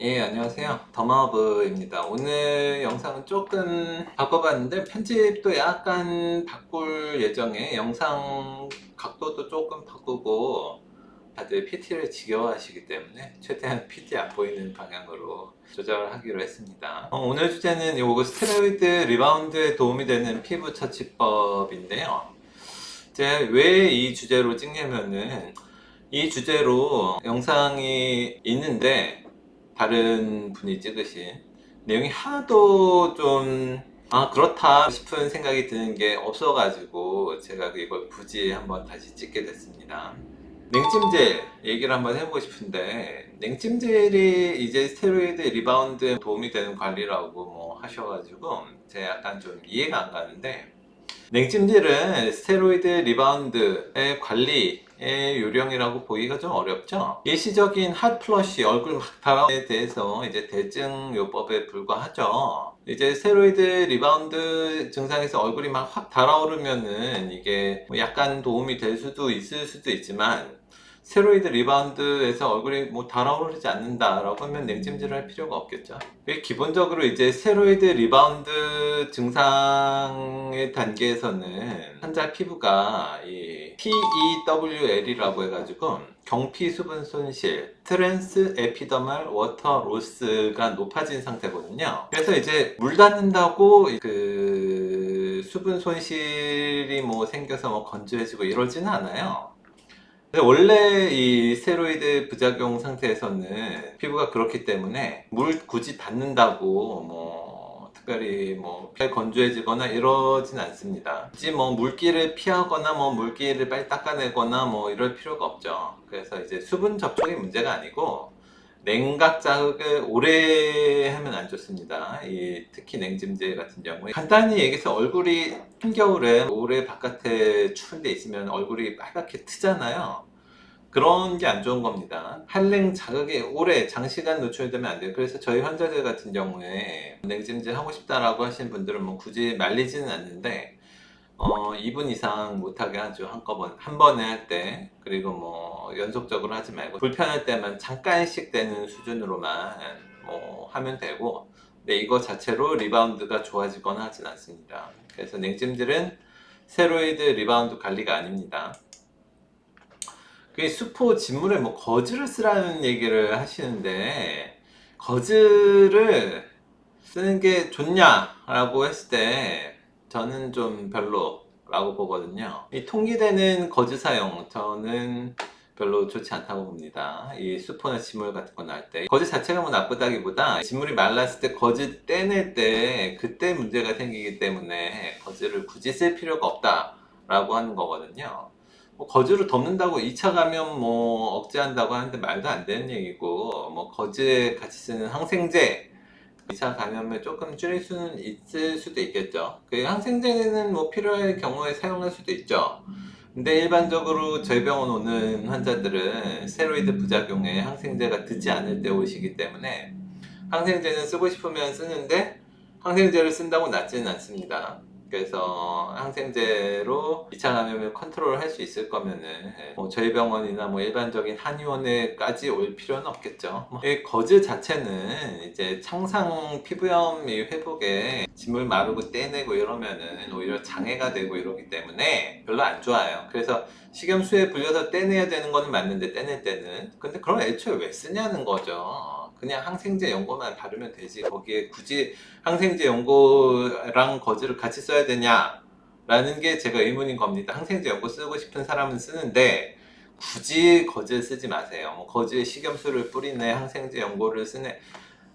예, 안녕하세요. 더마버입니다. 오늘 영상은 조금 바꿔봤는데 편집도 약간 바꿀 예정에 영상 각도도 조금 바꾸고 다들 PT를 지겨워하시기 때문에 최대한 PT 안 보이는 방향으로 조절하기로 했습니다. 오늘 주제는 요거 스테로이드 리바운드에 도움이 되는 피부 처치법인데요. 제가 왜 이 주제로 찍냐면은 이 주제로 영상이 있는데 다른 분이 찍으신 내용이 하도 좀 그렇다 싶은 생각이 드는 게 없어가지고 제가 이걸 굳이 한번 다시 찍게 됐습니다. 냉찜질 얘기를 한번 해보고 싶은데, 냉찜질이 이제 스테로이드 리바운드에 도움이 되는 관리라고 뭐 하셔가지고 제가 약간 좀 이해가 안 가는데, 냉찜질은 스테로이드 리바운드의 관리의 요령이라고 보기가 좀 어렵죠. 일시적인 핫플러시, 얼굴 막 달아에 대해서 이제 대증요법에 불과하죠. 이제 스테로이드 리바운드 증상에서 얼굴이 막 확 달아오르면은 이게 뭐 약간 도움이 될 수도 있을 수도 있지만, 스테로이드 리바운드에서 얼굴이 뭐 달아오르지 않는다라고 하면 냉찜질을 할 필요가 없겠죠. 기본적으로 이제 스테로이드 리바운드 증상의 단계에서는 환자 피부가 이 PEWL이라고 해가지고 경피 수분 손실, 트랜스 에피더말 워터 로스가 높아진 상태거든요. 그래서 이제 물 닿는다고 그 수분 손실이 뭐 생겨서 뭐 건조해지고 이러지는 않아요. 근데 원래 이 스테로이드 부작용 상태에서는 피부가 그렇기 때문에 물 굳이 닿는다고 뭐 특별히 뭐 건조해지거나 이러진 않습니다. 굳이 뭐 물기를 피하거나 뭐 물기를 빨리 닦아내거나 뭐 이럴 필요가 없죠. 그래서 이제 수분 접촉이 문제가 아니고 냉각 자극을 오래 하면 안 좋습니다. 특히 냉찜질 같은 경우에 간단히 얘기해서 얼굴이 한겨울에 오래 바깥에 추운 데 있으면 얼굴이 빨갛게 트잖아요. 그런 게 안 좋은 겁니다. 한랭 자극에 오래 장시간 노출되면 안 돼요. 그래서 저희 환자들 같은 경우에 냉찜질 하고 싶다라고 하시는 분들은 뭐 굳이 말리지는 않는데 2분 이상 못하게 하죠. 한꺼번에 한 번에 할 때. 그리고 뭐 연속적으로 하지 말고 불편할 때만 잠깐씩 되는 수준으로만 뭐 하면 되고, 근데 이거 자체로 리바운드가 좋아지거나 하진 않습니다. 그래서 냉찜질은 스테로이드 리바운드 관리가 아닙니다. 그 수포 진물에 뭐 거즈를 쓰라는 얘기를 하시는데, 거즈를 쓰는 게 좋냐라고 했을 때 저는 좀 별로라고 보거든요. 이 통기되는 거즈 사용, 저는 별로 좋지 않다고 봅니다. 이 수포나 진물 같은 거 날 때 거즈 자체가 뭐 나쁘다기보다 진물이 말랐을 때 거즈 떼낼 때 그때 문제가 생기기 때문에 거즈를 굳이 쓸 필요가 없다라고 하는 거거든요. 뭐 거즈로 덮는다고 2차 감염 뭐 억제한다고 하는데 말도 안 되는 얘기고, 뭐 거즈에 같이 쓰는 항생제 2차 감염을 조금 줄일 수는 있을 수도 있겠죠. 그 항생제는 뭐 필요할 경우에 사용할 수도 있죠. 근데 일반적으로 저희 병원 오는 환자들은 스테로이드 부작용에 항생제가 듣지 않을 때 오시기 때문에 항생제는 쓰고 싶으면 쓰는데 항생제를 쓴다고 낫지는 않습니다. 그래서 항생제로 2차 감염을 컨트롤 할 수 있을 거면은 뭐 저희 병원이나 뭐 일반적인 한의원에까지 올 필요는 없겠죠. 이 거즈 자체는 이제 창상 피부염 회복에 진물 마르고 떼내고 이러면은 오히려 장애가 되고 이러기 때문에 별로 안 좋아요. 그래서 식염수에 불려서 떼내야 되는 거는 맞는데, 떼낼 때는. 근데 그럼 애초에 왜 쓰냐는 거죠. 그냥 항생제 연고만 바르면 되지 거기에 굳이 항생제 연고랑 거즈를 같이 써야 되냐 라는 게 제가 의문인 겁니다. 항생제 연고 쓰고 싶은 사람은 쓰는데 굳이 거즈 쓰지 마세요. 뭐 거즈에 식염수를 뿌리네, 항생제 연고를 쓰네,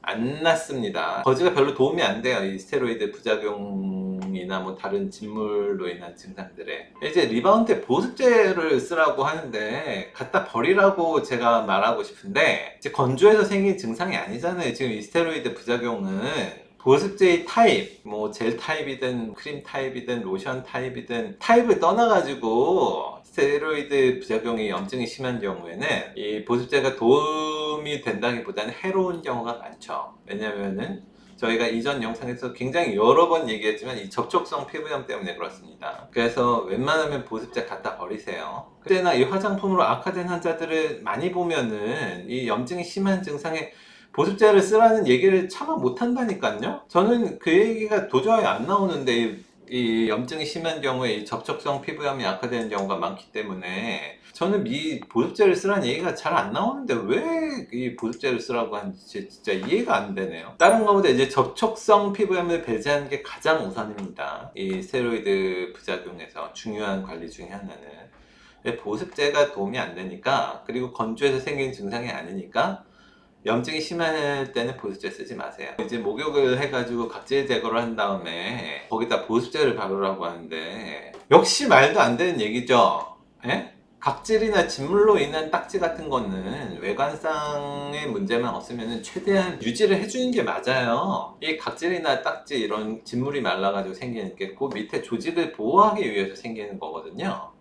안 낫습니다. 거즈가 별로 도움이 안 돼요. 이 스테로이드 부작용이나 뭐 다른 진물로 인한 증상들에. 이제 리바운드에 보습제를 쓰라고 하는데 갖다 버리라고 제가 말하고 싶은데, 이제 건조해서 생긴 증상이 아니잖아요. 지금 이 스테로이드 부작용은 보습제의 타입, 뭐 젤 타입이든 크림 타입이든 로션 타입이든 타입을 떠나가지고 스테로이드 부작용이 염증이 심한 경우에는 이 보습제가 도움이 된다기보다는 해로운 경우가 많죠. 왜냐면은 저희가 이전 영상에서 굉장히 여러 번 얘기했지만 이 접촉성 피부염 때문에 그렇습니다. 그래서 웬만하면 보습제 갖다 버리세요. 그때나 이 화장품으로 악화된 환자들을 많이 보면은 이 염증이 심한 증상에 보습제를 쓰라는 얘기를 차마 못한다니까요. 저는 그 얘기가 도저히 안 나오는데 이 염증이 심한 경우에 이 접촉성 피부염이 악화되는 경우가 많기 때문에 저는 이 보습제를 쓰라는 얘기가 잘 안 나오는데 왜 이 보습제를 쓰라고 하는지 진짜 이해가 안 되네요. 다른 것보다 이제 접촉성 피부염을 배제하는 게 가장 우선입니다. 이 스테로이드 부작용에서 중요한 관리 중에 하나는 보습제가 도움이 안 되니까, 그리고 건조해서 생긴 증상이 아니니까 염증이 심할 때는 보습제 쓰지 마세요. 이제 목욕을 해가지고 각질 제거를 한 다음에 거기다 보습제를 바르라고 하는데 역시 말도 안 되는 얘기죠. 예? 각질이나 진물로 인한 딱지 같은 거는 외관상의 문제만 없으면 최대한 유지를 해주는 게 맞아요. 이 각질이나 딱지 이런 진물이 말라가지고 생기는 게 그 밑에 조직을 보호하기 위해서 생기는 거거든요.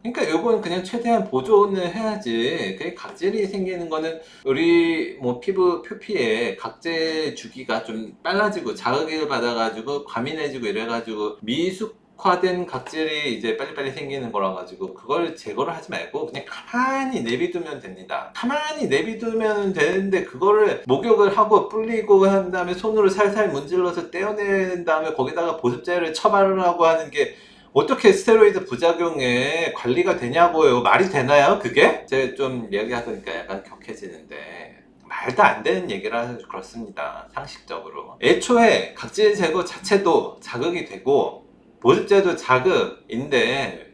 그러니까 요건 그냥 최대한 보존을 해야지. 그 각질이 생기는 거는 우리 뭐 피부 표피에 각질 주기가 좀 빨라지고 자극을 받아가지고 과민해지고 이래가지고 미숙화된 각질이 이제 빨리빨리 생기는 거라 가지고 그걸 제거를 하지 말고 그냥 가만히 내비두면 됩니다. 가만히 내비두면 되는데 그거를 목욕을 하고 불리고 한 다음에 손으로 살살 문질러서 떼어낸 다음에 거기다가 보습제를 쳐바르라고 하는 게 어떻게 스테로이드 부작용에 관리가 되냐고요. 말이 되나요 그게? 제가 좀 얘기하니까 약간 격해지는데 말도 안 되는 얘기라 그렇습니다. 상식적으로 애초에 각질 제거 자체도 자극이 되고 보습제도 자극인데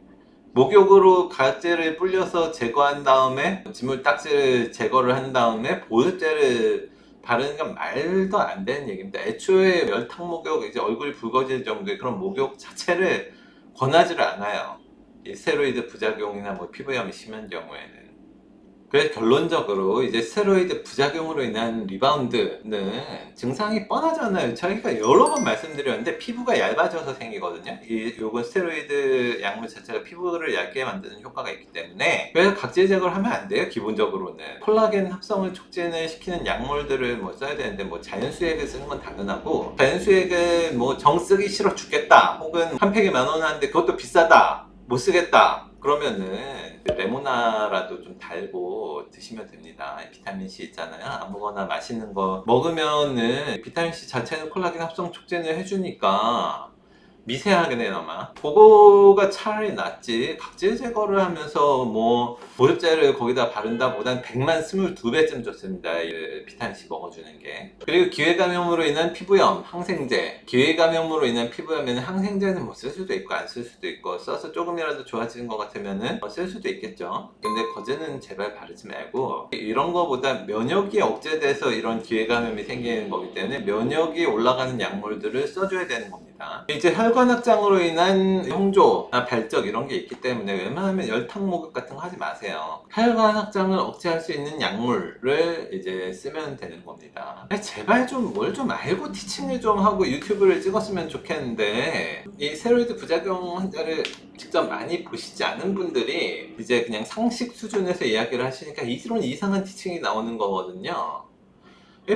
목욕으로 각질을 불려서 제거한 다음에 진물 딱지를 제거를 한 다음에 보습제를 바르는 건 말도 안 되는 얘기입니다. 애초에 열탕 목욕, 이제 얼굴이 붉어질 정도의 그런 목욕 자체를 권하지를 않아요. 이 스테로이드 부작용이나 뭐 피부염이 심한 경우에는. 그래서 결론적으로 이제 스테로이드 부작용으로 인한 리바운드는 증상이 뻔하잖아요. 저희가 여러 번 말씀드렸는데 피부가 얇아져서 생기거든요. 요건 스테로이드 약물 자체가 피부를 얇게 만드는 효과가 있기 때문에, 그래서 각질 제거를 하면 안 돼요. 기본적으로는 콜라겐 합성을 촉진을 시키는 약물들을 뭐 써야 되는데, 뭐 자연수액을 쓰는 건 당연하고, 자연수액을 뭐 정 쓰기 싫어 죽겠다, 혹은 한 팩에 10,000원 하는데 그것도 비싸다, 못 쓰겠다, 그러면은 레모나라도 좀 달고 드시면 됩니다. 비타민C 있잖아요. 아무거나 맛있는 거 먹으면은 비타민C 자체는 콜라겐 합성 촉진을 해주니까 미세하게나마 그거가 차라리 낫지. 각질 제거를 하면서 뭐 보습제를 거기다 바른다 보단 100만 22배쯤 좋습니다. 비타민C 먹어주는 게. 그리고 기회감염으로 인한 피부염 항생제, 기회감염으로 인한 피부염에는 항생제는 뭐 쓸 수도 있고 안 쓸 수도 있고, 써서 조금이라도 좋아지는 것 같으면은 쓸 수도 있겠죠. 근데 거제는 제발 바르지 말고, 이런 거보다 면역이 억제돼서 이런 기회감염이 생기는 거기 때문에 면역이 올라가는 약물들을 써줘야 되는 겁니다. 이제 혈관 확장으로 인한 홍조나 발적 이런 게 있기 때문에 웬만하면 열탕 목욕 같은 거 하지 마세요. 혈관 확장을 억제할 수 있는 약물을 이제 쓰면 되는 겁니다. 제발 좀 뭘 좀 알고 티칭을 좀 하고 유튜브를 찍었으면 좋겠는데, 이 스테로이드 부작용 환자를 직접 많이 보시지 않은 분들이 이제 그냥 상식 수준에서 이야기를 하시니까 이런 이상한 티칭이 나오는 거거든요.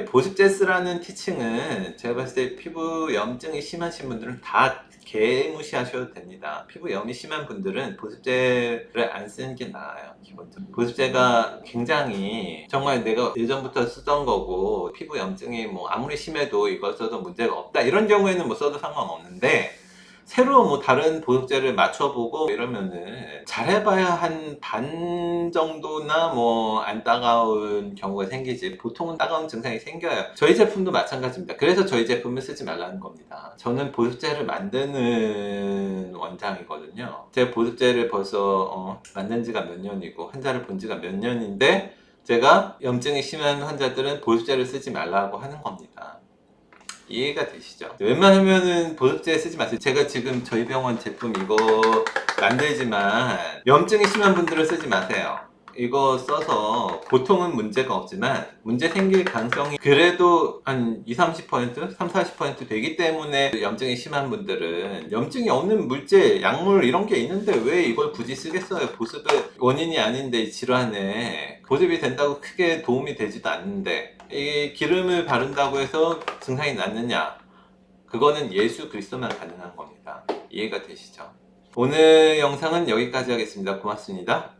보습제 쓰라는 티칭은 제가 봤을 때 피부 염증이 심하신 분들은 다 개무시하셔도 됩니다. 피부염이 심한 분들은 보습제를 안 쓰는 게 나아요. 기본적으로 보습제가 굉장히 정말 내가 예전부터 쓰던 거고 피부 염증이 뭐 아무리 심해도 이걸 써도 문제가 없다, 이런 경우에는 뭐 써도 상관없는데, 새로 뭐 다른 보습제를 맞춰보고 이러면은 잘해봐야 한 반 정도나 뭐 안 따가운 경우가 생기지, 보통은 따가운 증상이 생겨요. 저희 제품도 마찬가지입니다. 그래서 저희 제품을 쓰지 말라는 겁니다. 저는 보습제를 만드는 원장이거든요. 제 보습제를 벌써 만든 지가 몇 년이고 환자를 본 지가 몇 년인데, 제가 염증이 심한 환자들은 보습제를 쓰지 말라고 하는 겁니다. 이해가 되시죠? 웬만하면은 보습제 쓰지 마세요. 제가 지금 저희 병원 제품 이거 만들지만 염증이 심한 분들은 쓰지 마세요. 이거 써서 보통은 문제가 없지만 문제 생길 가능성이 그래도 한 20-30%, 30-40% 되기 때문에, 염증이 심한 분들은 염증이 없는 물질, 약물 이런 게 있는데 왜 이걸 굳이 쓰겠어요? 보습의 원인이 아닌데 질환에 보습이 된다고 크게 도움이 되지도 않는데 이 기름을 바른다고 해서 증상이 낫느냐? 그거는 예수 그리스도만 가능한 겁니다. 이해가 되시죠? 오늘 영상은 여기까지 하겠습니다. 고맙습니다.